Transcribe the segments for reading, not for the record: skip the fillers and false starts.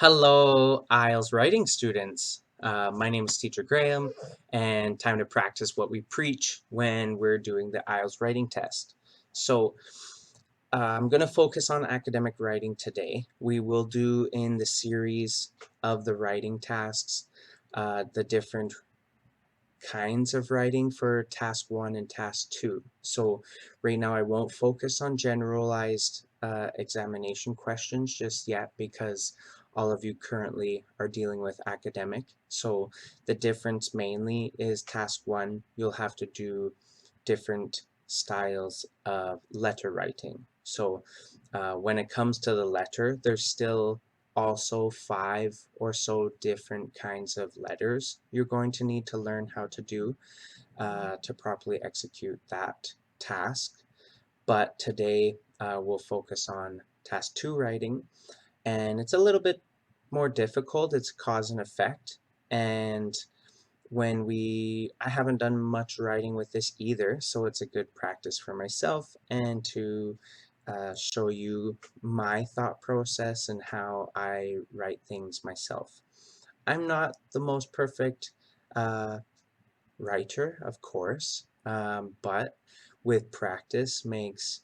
Hello, IELTS writing students. My name is Teacher Graham, and time to practice what we preach when we're doing the IELTS writing test. So, I'm going to focus on academic writing today. We will do in the series of the writing tasks the different kinds of writing for task 1 and task 2. So right now I won't focus on generalized examination questions just yet because all of you currently are dealing with academic. So the difference mainly is task 1, you'll have to do different styles of letter writing. So when it comes to the letter, there's still also 5 or so different kinds of letters you're going to need to learn how to do to properly execute that task. But today we'll focus on task 2 writing, and it's a little bit more difficult. It's cause and effect, and I haven't done much writing with this either, so it's a good practice for myself and to show you my thought process and how I write things myself. I'm not the most perfect uh, writer, of course, but with practice makes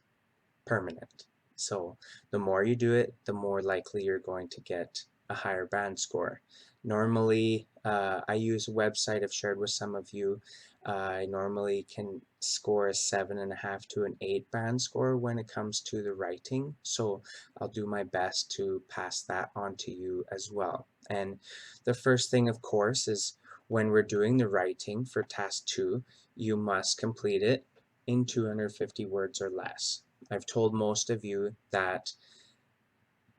permanent. So the more you do it, the more likely you're going to get a higher band score. Normally, I use a website I've shared with some of you. I normally can score a 7.5 to an 8 band score when it comes to the writing. So I'll do my best to pass that on to you as well. And the first thing, of course, is when we're doing the writing for task 2, you must complete it in 250 words or less. I've told most of you that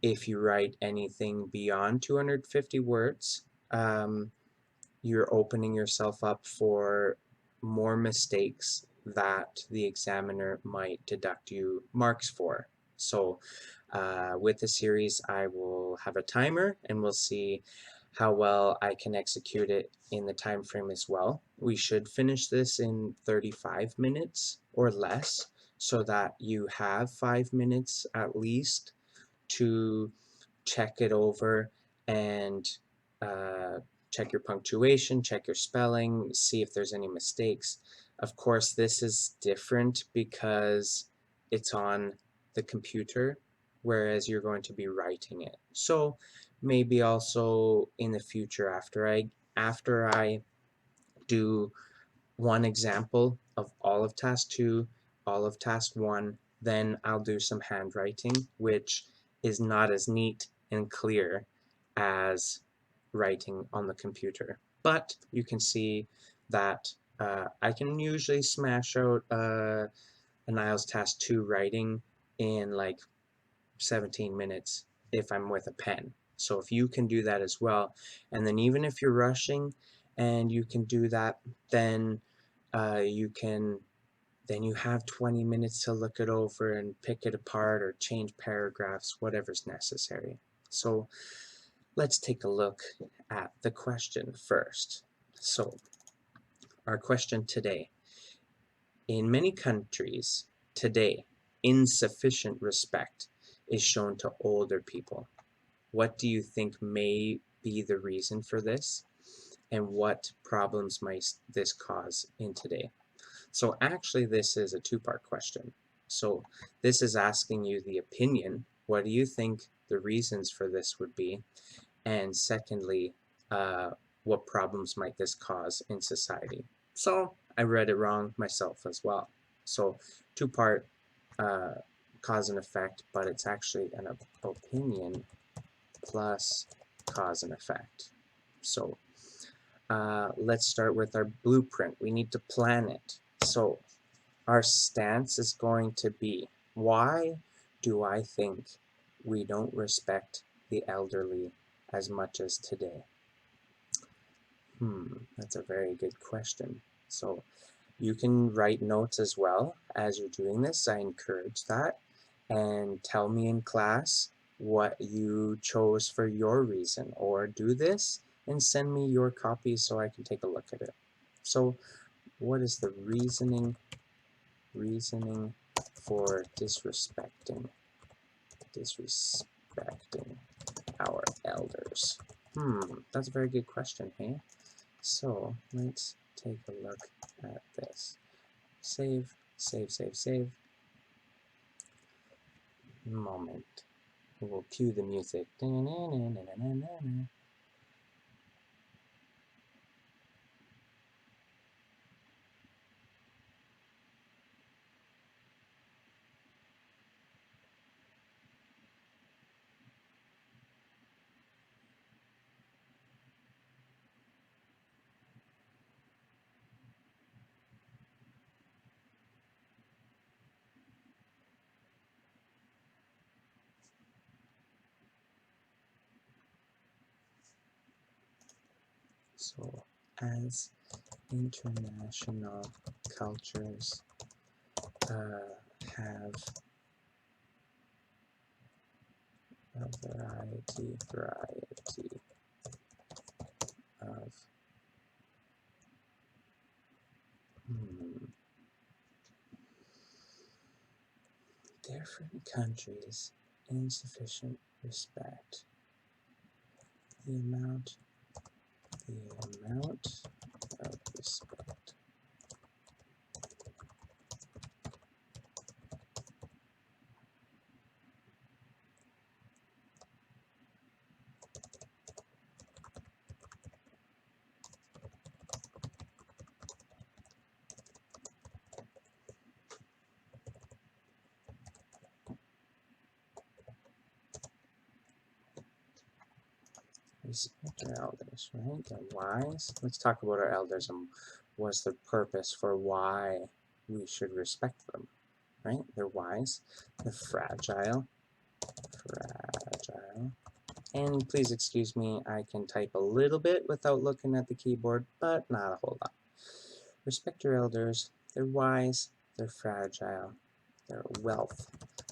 if you write anything beyond 250 words, you're opening yourself up for more mistakes that the examiner might deduct you marks for. So with the series, I will have a timer and we'll see how well I can execute it in the time frame as well. We should finish this in 35 minutes or less so that you have 5 minutes at least to check it over and uh, check your punctuation, check your spelling, see if there's any mistakes. Of course, this is different because it's on the computer, whereas you're going to be writing it. So maybe also in the future after I do one example of all of task 2, all of task 1, then I'll do some handwriting, which is not as neat and clear as writing on the computer. But you can see that I can usually smash out an IELTS task 2 writing in like 17 minutes if I'm with a pen. So if you can do that as well, and then even if you're rushing and you can do that, then you can then you have 20 minutes to look it over and pick it apart or change paragraphs, whatever's necessary. So let's take a look at the question first. So our question today: in many countries today, insufficient respect is shown to older people. What do you think may be the reason for this? And what problems might this cause in today? So actually this is a two-part question. So this is asking you the opinion. What do you think the reasons for this would be? And secondly, what problems might this cause in society? So I read it wrong myself as well. So two-part uh, cause and effect, but it's actually an opinion plus cause and effect. So let's start with our blueprint. We need to plan it. So our stance is going to be, why do I think we don't respect the elderly as much as today? That's a very good question. So you can write notes as well as you're doing this. I encourage that. And tell me in class what you chose for your reason, or do this and send me your copy so I can take a look at it. So what is the reasoning for disrespecting our elders? That's a very good question, hey? So let's take a look at this. Save, save, save, save. Moment. We'll cue the music. So, as international cultures have a variety of different countries, insufficient respect. The amount of respect respect our elders, right? They're wise. Let's talk about our elders and what's the purpose for why we should respect them, right? They're wise. They're fragile. And please excuse me, I can type a little bit without looking at the keyboard, but not a whole lot. Respect your elders. They're wise. They're fragile. They're a wealth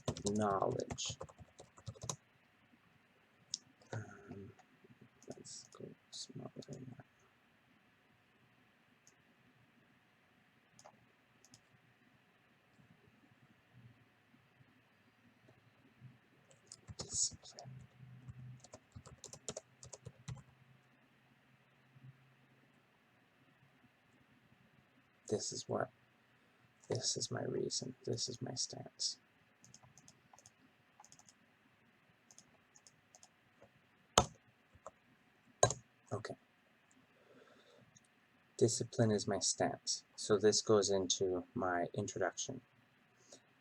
of knowledge. Let's go smaller than that. Discipline. This is my reason. This is my stance. Okay. Discipline is my stance. So this goes into my introduction.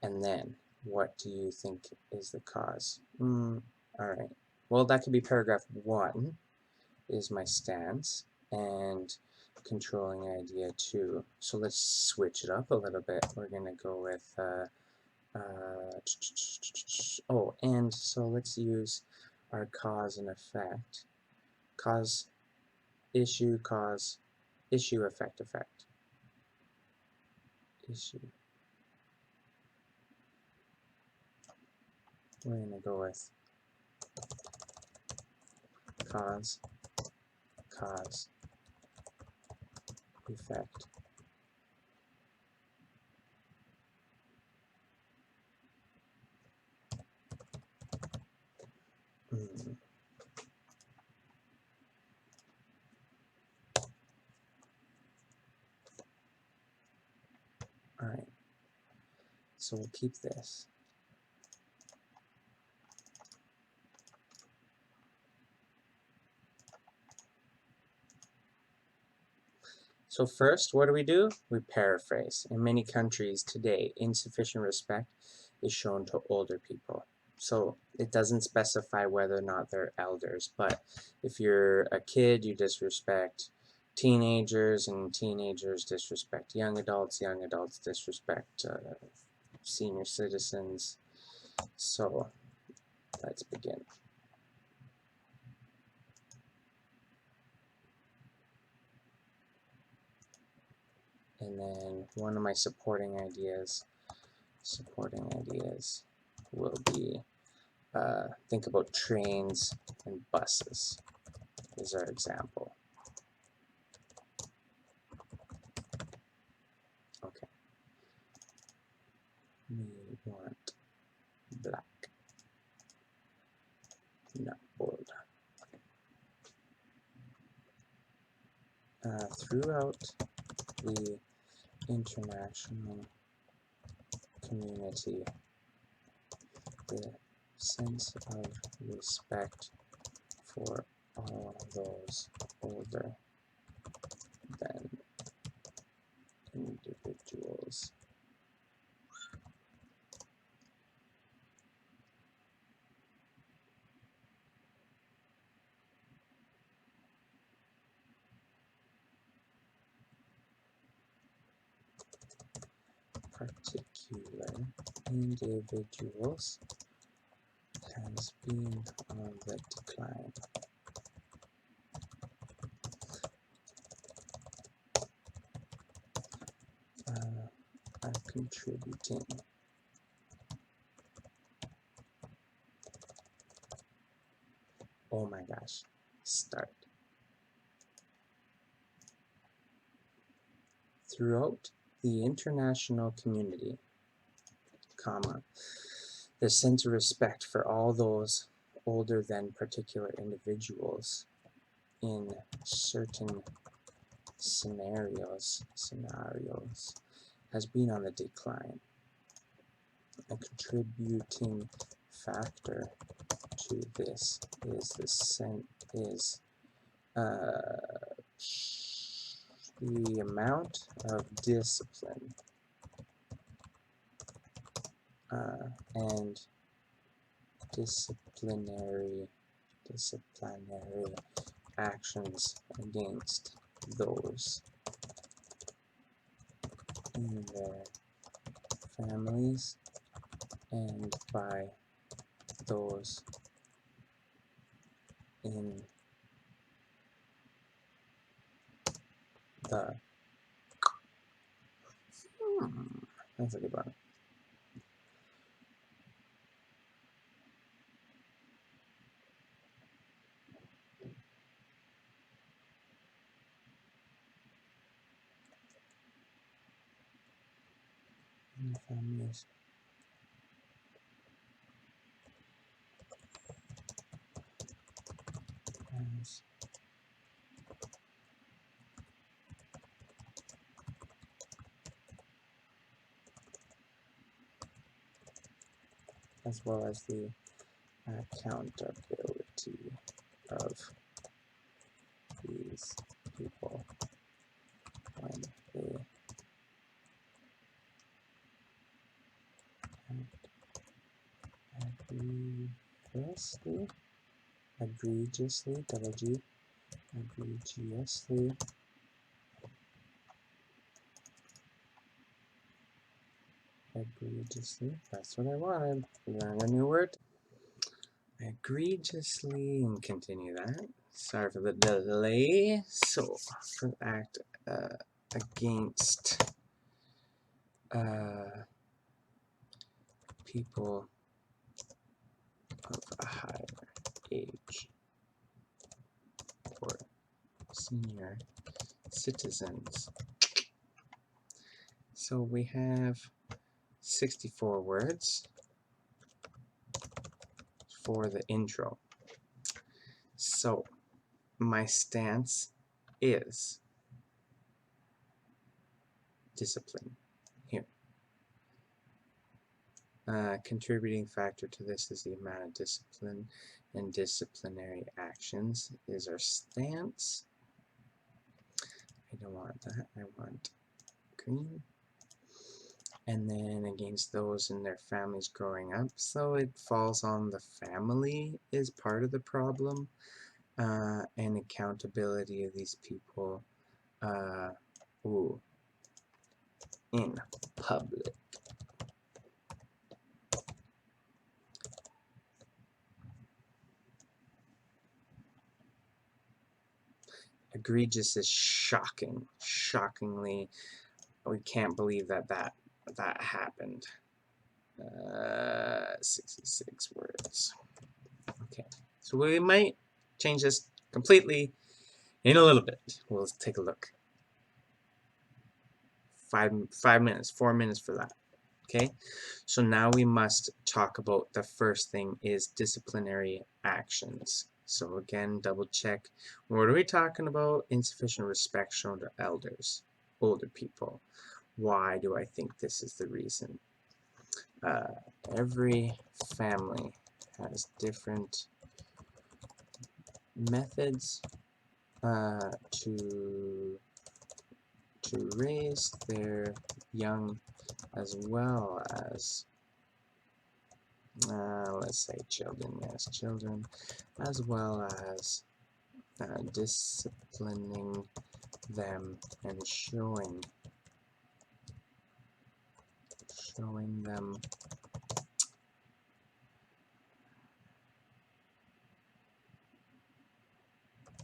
And then, what do you think is the cause? Alright. Well, that could be paragraph 1 is my stance, and controlling idea 2. So let's switch it up a little bit. We're going to go with, and so let's use our cause and effect. Cause, issue, effect, effect. Issue. We're going to go with cause, effect. Alright, so we'll keep this. So first, what do? We paraphrase. In many countries today, insufficient respect is shown to older people. So it doesn't specify whether or not they're elders, but if you're a kid, you disrespect teenagers, and teenagers disrespect young adults disrespect senior citizens. So let's begin. And then one of my supporting ideas will be think about trains and buses is our example. Okay. We want black, not bold. throughout the international community, the sense of respect for all those older than individuals. Particular individuals has been on the decline. Are contributing. Oh my gosh, start. Throughout the international community, comma, the sense of respect for all those older than particular individuals in certain scenarios has been on the decline. A contributing factor to this is the amount of discipline and disciplinary actions against those in their families and by those in the that's a good one. In the families as well as the accountability of these people when they egregiously, double G, egregiously, that's what I wanted. Learn a new word. Egregiously, and continue that. Sorry for the delay. So, for the act against people of a higher age or senior citizens. So we have 64 words for the intro. So my stance is discipline here. Contributing factor to this is the amount of discipline and disciplinary actions is our stance. I don't want that. I want green. And then against those in their families growing up. So it falls on the family is part of the problem. And accountability of these people in public. Egregious is shocking. Shockingly, we can't believe that happened. 66 words. Okay, so we might change this completely in a little bit. We'll take a look. 4 minutes for that. Okay, so now we must talk about the first thing is disciplinary actions. So again, double check. What are we talking about? Insufficient respect shown to elders, older people. Why do I think this is the reason? Every family has different methods to raise their young, as well as let's say children, yes, children, as well as disciplining them and showing them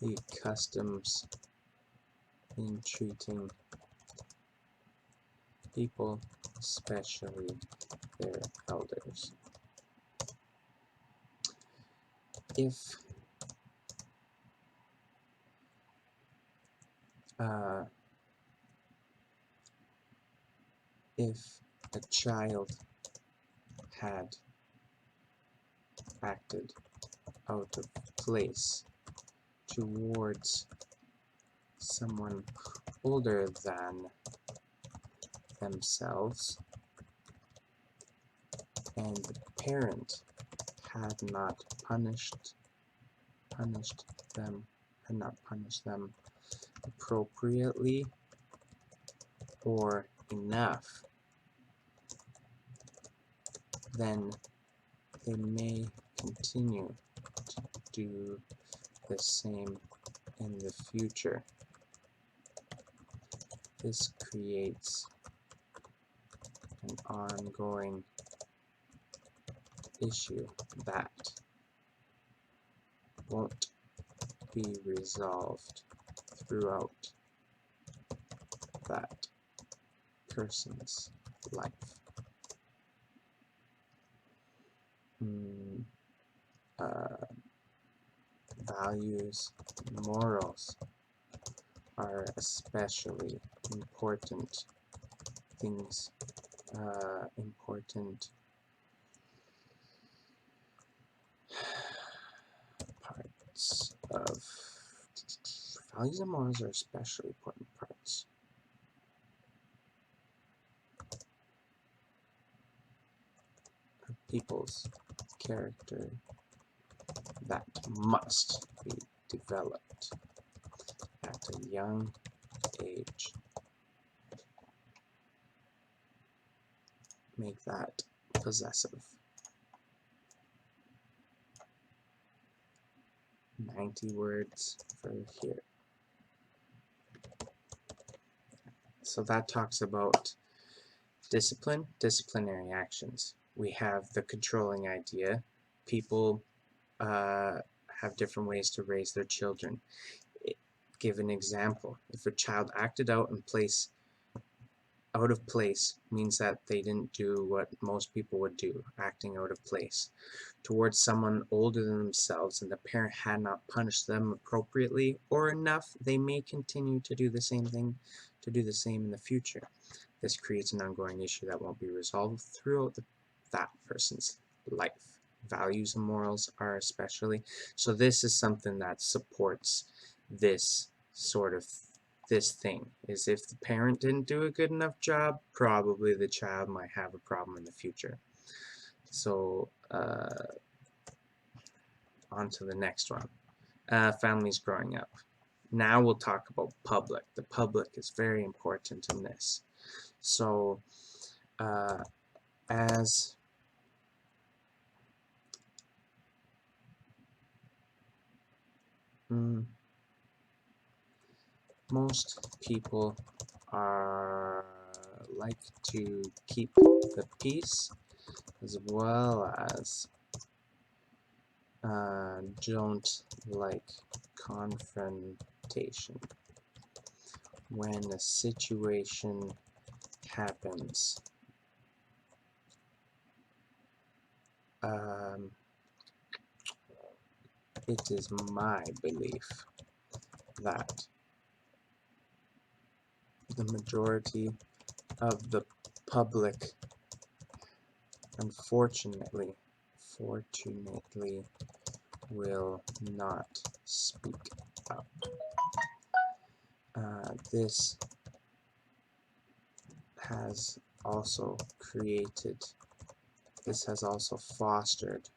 the customs in treating people, especially their elders. If a child had acted out of place towards someone older than themselves, and the parent had not punished them appropriately or enough, then they may continue to do the same in the future. This creates an ongoing issue that won't be resolved throughout that person's life. Values, morals are especially important things, important parts of values and morals are especially important parts of people's character that must be developed at a young age. Make that possessive. 90 words for here. So that talks about discipline, disciplinary actions. We have the controlling idea. People have different ways to raise their children. Give an example. If a child acted out of place means that they didn't do what most people would do, acting out of place, towards someone older than themselves, and the parent had not punished them appropriately or enough, they may continue to do the same thing, to do the same in the future. This creates an ongoing issue that won't be resolved throughout that person's life. Values and morals are especially, so this is something that supports this sort of this thing, is if the parent didn't do a good enough job, probably the child might have a problem in the future. So on to the next one. Families growing up. Now we'll talk about public. The public is very important in this. So as most people like to keep the peace, as well as don't like confrontation. When a situation happens, it is my belief that the majority of the public, unfortunately, will not speak up. This has also fostered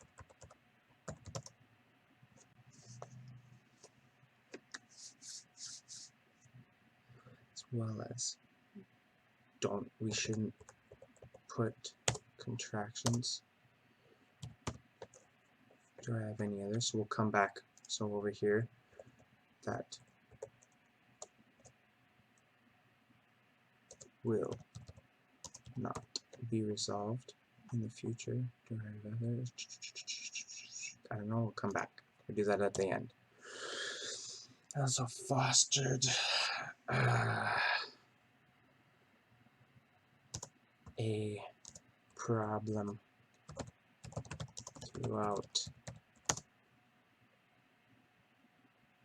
as well as we shouldn't put contractions. Do I have any others? So we'll come back. So over here, that will not be resolved in the future. Do I have others? I don't know. We'll come back. We'll do that at the end. Also fostered a problem throughout.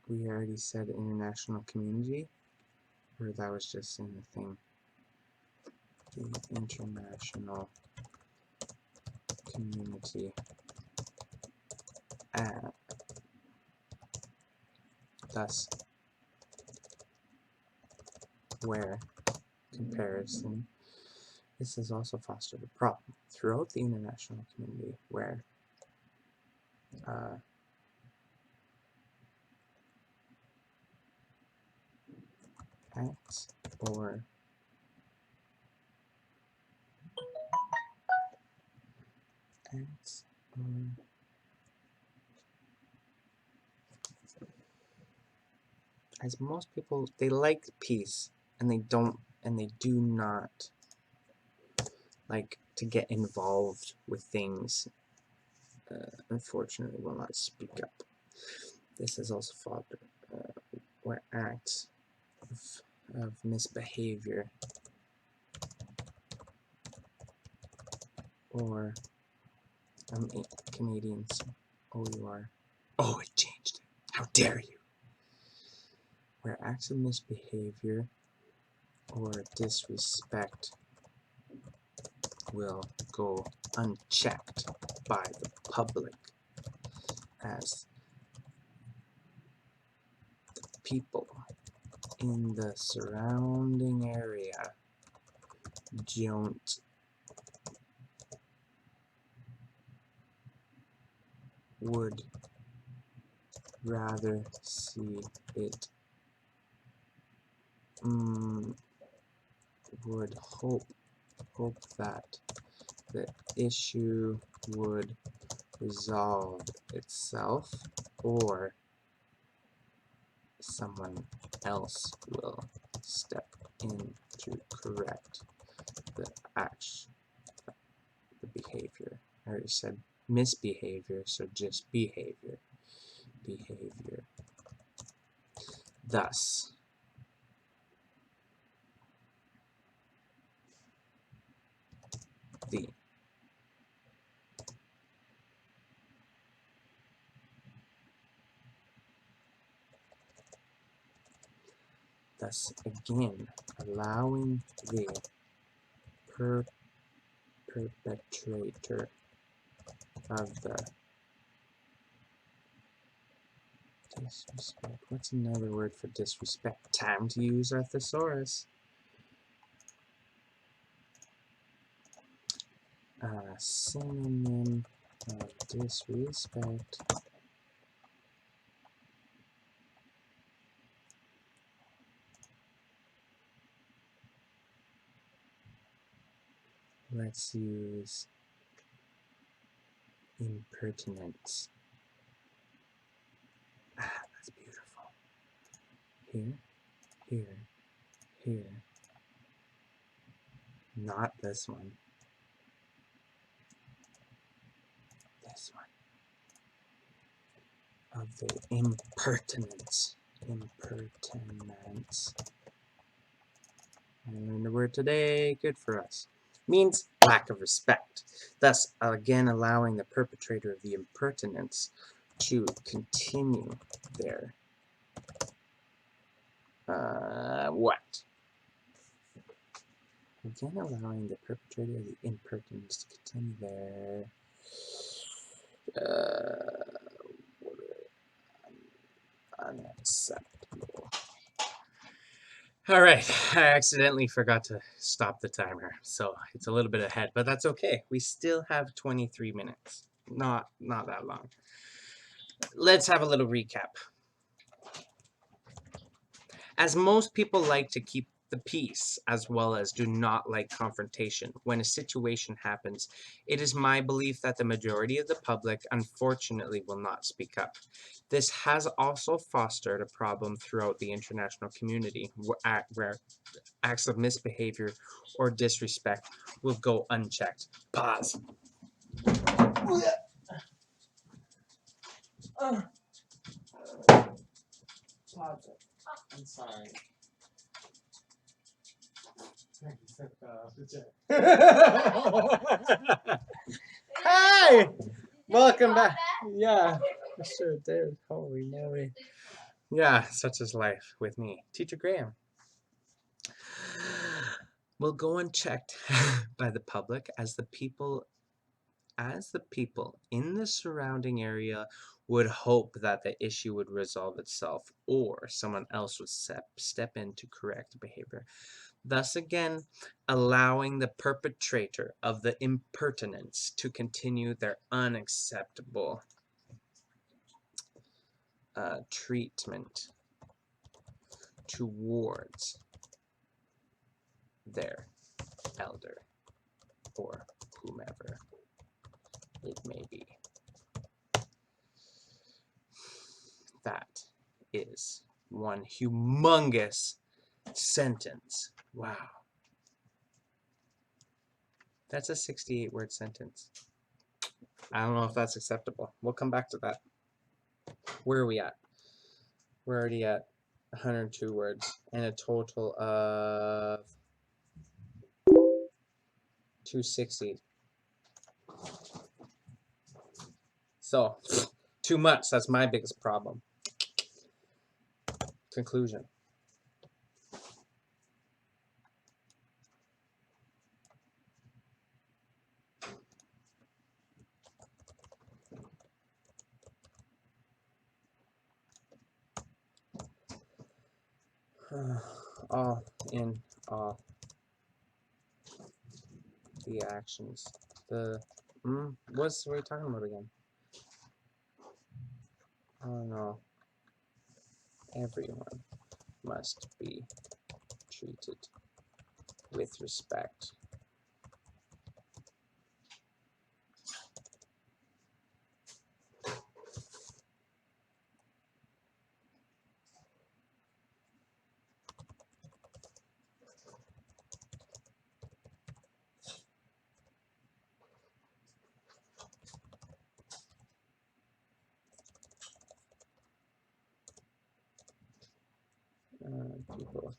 We already said international community, or that was just in the thing. The international community. Thus, where comparison. This has also fostered a problem throughout the international community where acts or as most people, they like peace and they do not like to get involved with things, unfortunately will not speak up. This is also fostered where acts of misbehavior or Canadians. Oh, you are. Oh, it changed it. How dare you? Where acts of misbehavior or disrespect will go unchecked by the public as the people in the surrounding area would rather see it, would hope that the issue would resolve itself or someone else will step in to correct the behavior. I already said misbehavior, so just behavior. Thus, again, allowing the perpetrator of the disrespect. What's another word for disrespect? Time to use our thesaurus. Synonym of disrespect. Let's use impertinence. That's beautiful. Here. Not this one. This one. Of the impertinence. I learned the word today. Good for us. Means lack of respect. Thus, again, allowing the perpetrator of the impertinence to continue their what? Again, allowing the perpetrator of the impertinence to continue their what All right, I accidentally forgot to stop the timer, so it's a little bit ahead, but that's okay. We still have 23 minutes. Not that long. Let's have a little recap. As most people like to keep the peace as well as do not like confrontation, when a situation happens, it is my belief that the majority of the public unfortunately will not speak up. This has also fostered a problem throughout the international community where acts of misbehavior or disrespect will go unchecked. Pause. Pause it. I'm sorry. Hi! Welcome back. Yeah, I sure did. Holy moly. Yeah, such is life with me, Teacher Graham. Will go unchecked by the public as the people in the surrounding area would hope that the issue would resolve itself or someone else would step in to correct behavior, thus again allowing the perpetrator of the impertinence to continue their unacceptable treatment towards their elder or whomever it may be. That is one humongous sentence. Wow. That's a 68-word sentence. I don't know if that's acceptable. We'll come back to that. Where are we at? We're already at 102 words and a total of 260. So, too much. That's my biggest problem. Conclusion. All in all, the actions, what are we talking about again? Oh no. Everyone must be treated with respect. People.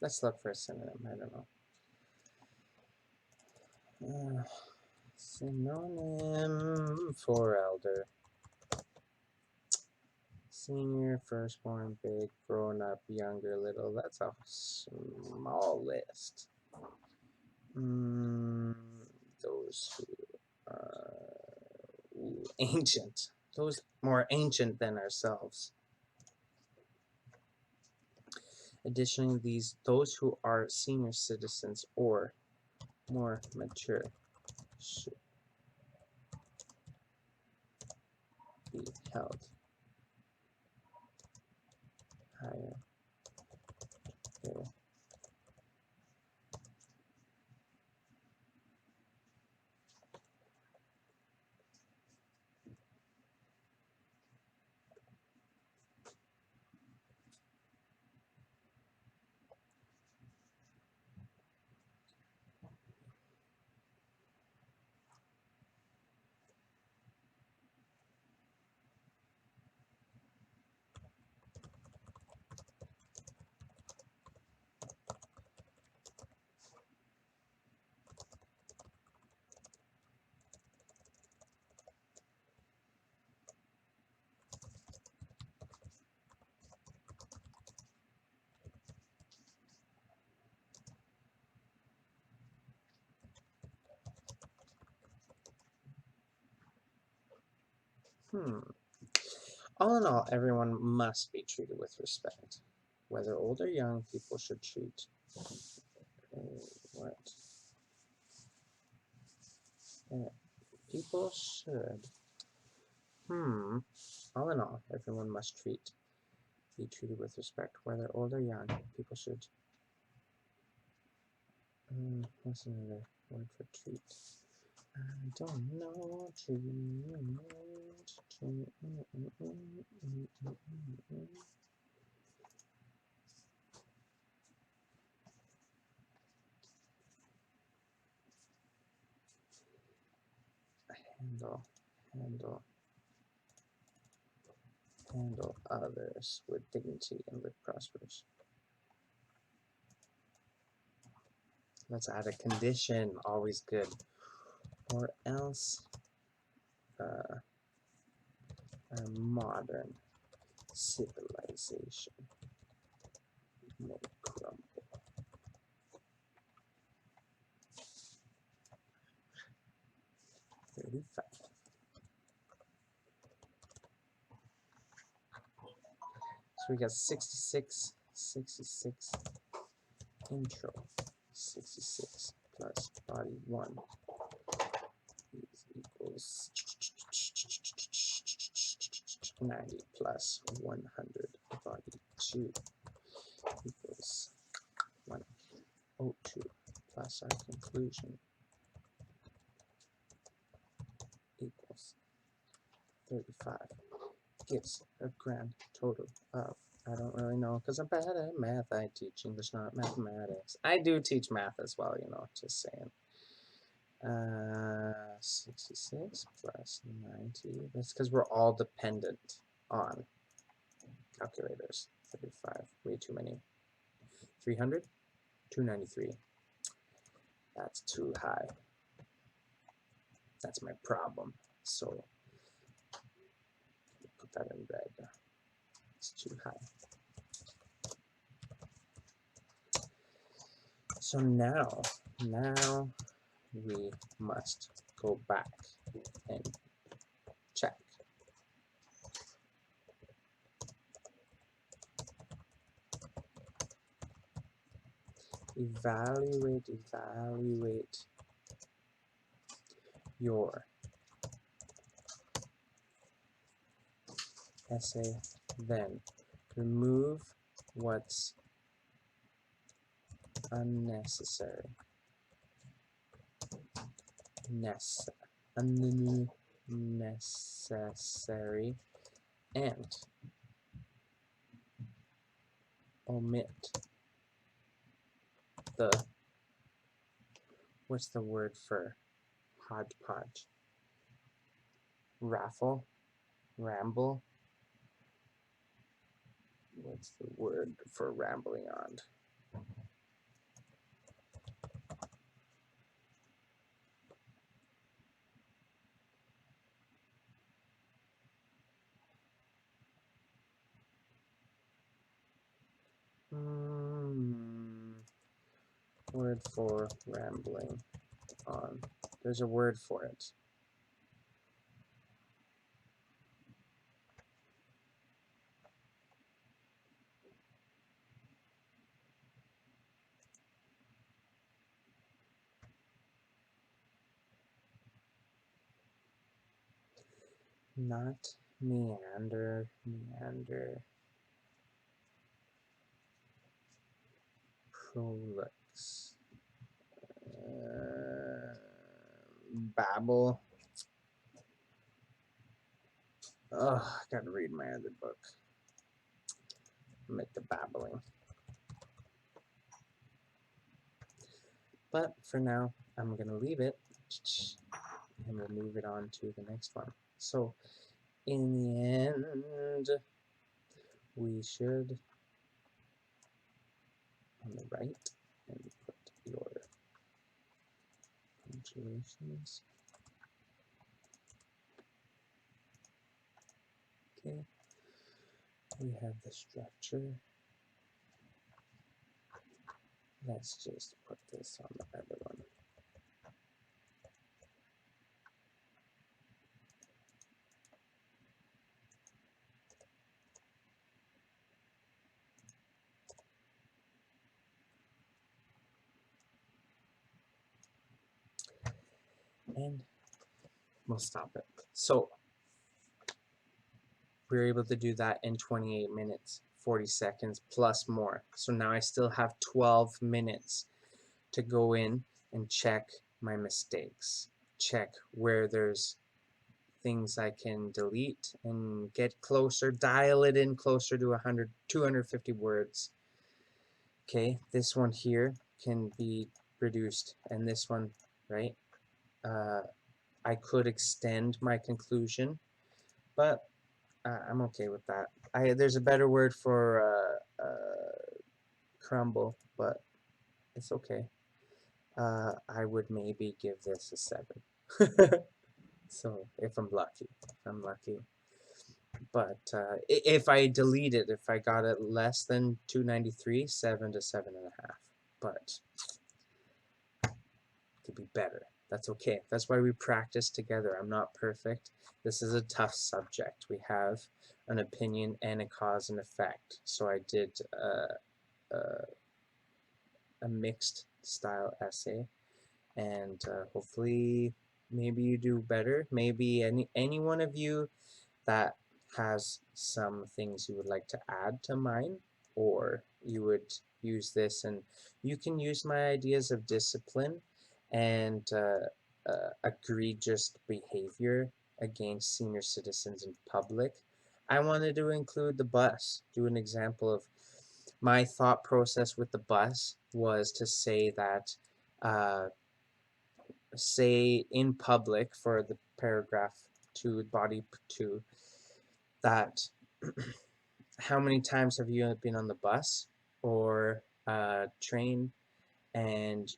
Let's look for a synonym. I don't know. Synonym for elder. Senior, firstborn, big, grown up, younger, little. That's a small list. Those who are ancient. Those more ancient than ourselves. Additionally, those who are senior citizens or more mature should be held higher. Their All in all, everyone must be treated with respect. Whether old or young, people should treat what? People should. All in all, everyone must be treated with respect. Whether old or young, people should. What's another word for treat? I don't know. Handle others with dignity and live prosperous. Let's add a condition, always good. Or else our modern civilization may crumble. So we got 66 intro, 66 plus body 1 equals 90 plus 100 body 2 equals 102 plus our conclusion equals 35. Gives a grand total of, I don't really know because I'm bad at math. I teach English, not mathematics. I do teach math as well, you know, just saying. 66 plus 90. That's because we're all dependent on calculators. 35, way too many. 300, 293. That's too high. That's my problem. So put that in red. It's too high. So now we must go back and check. Evaluate your essay, then remove what's unnecessary. Unnecessary and omit the, what's the word for hodgepodge? Ramble? What's the word for rambling on? Word for rambling on. There's a word for it. Not meander, meander. Prolix. Babble. Ugh, I gotta read my other book. Admit the babbling. But for now, I'm gonna leave it and we'll move it on to the next one. So in the end, we should on the right and put your punctuations. Okay, we have the structure. Let's just put this on the other one. And we'll stop it. So we were able to do that in 28 minutes, 40 seconds plus more. So now I still have 12 minutes to go in and check my mistakes, check where there's things I can delete and get closer, dial it in closer to 100, 250 words. Okay, this one here can be reduced, and this one, right? I could extend my conclusion, but I'm okay with that. There's a better word for crumble, but it's okay. I would maybe give this a 7. So if I'm lucky, But if I delete it, if I got it less than 293, 7 to 7.5. But it could be better. That's okay. That's why we practice together. I'm not perfect. This is a tough subject. We have an opinion and a cause and effect. So I did a mixed style essay, and hopefully maybe you do better. Maybe any one of you that has some things you would like to add to mine, or you would use this, and you can use my ideas of discipline and egregious behavior against senior citizens in public. I wanted to include the bus, do an example of my thought process with the bus was to say that say in public for the paragraph 2, body 2, that how many times have you been on the bus or train and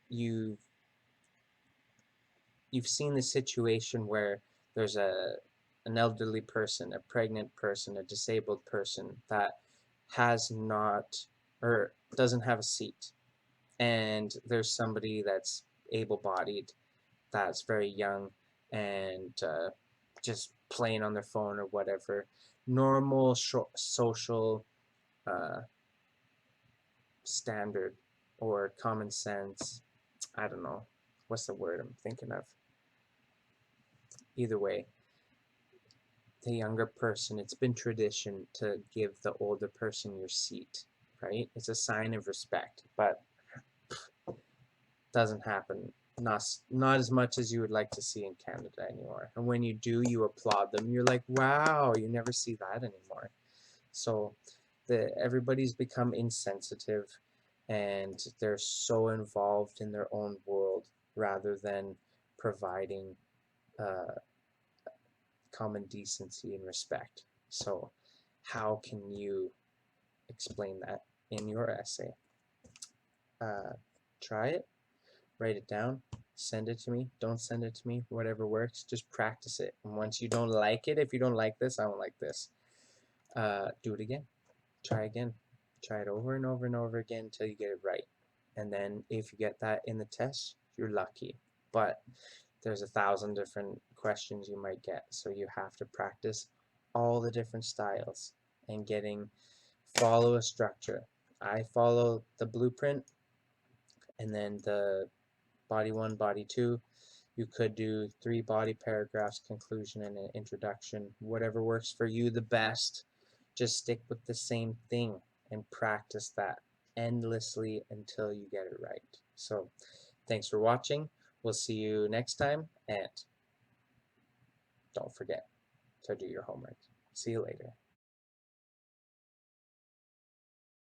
you've seen the situation where there's an elderly person, a pregnant person, a disabled person that has not or doesn't have a seat, and there's somebody that's able-bodied that's very young and just playing on their phone or whatever. Normal social standard or common sense, I don't know, what's the word I'm thinking of? Either way, the younger person, it's been tradition to give the older person your seat, right? It's a sign of respect, but doesn't happen. Not as much as you would like to see in Canada anymore. And when you do, you applaud them. You're like, wow, you never see that anymore. So everybody's become insensitive, and they're so involved in their own world rather than providing common decency and respect. So how can you explain that in your essay? Try it, write it down, send it to me, don't send it to me, whatever works, just practice it. And once you don't like it, if you don't like this, I don't like this, do it again, try again, try it over and over and over again until you get it right. And then if you get that in the test, you're lucky. But there's 1,000 different questions you might get, so you have to practice all the different styles and follow a structure. I follow the blueprint and then the body 1, body 2. You could do 3 body paragraphs, conclusion, and an introduction. Whatever works for you the best. Just stick with the same thing and practice that endlessly until you get it right. So thanks for watching. We'll see you next time, and don't forget to do your homework. See you later.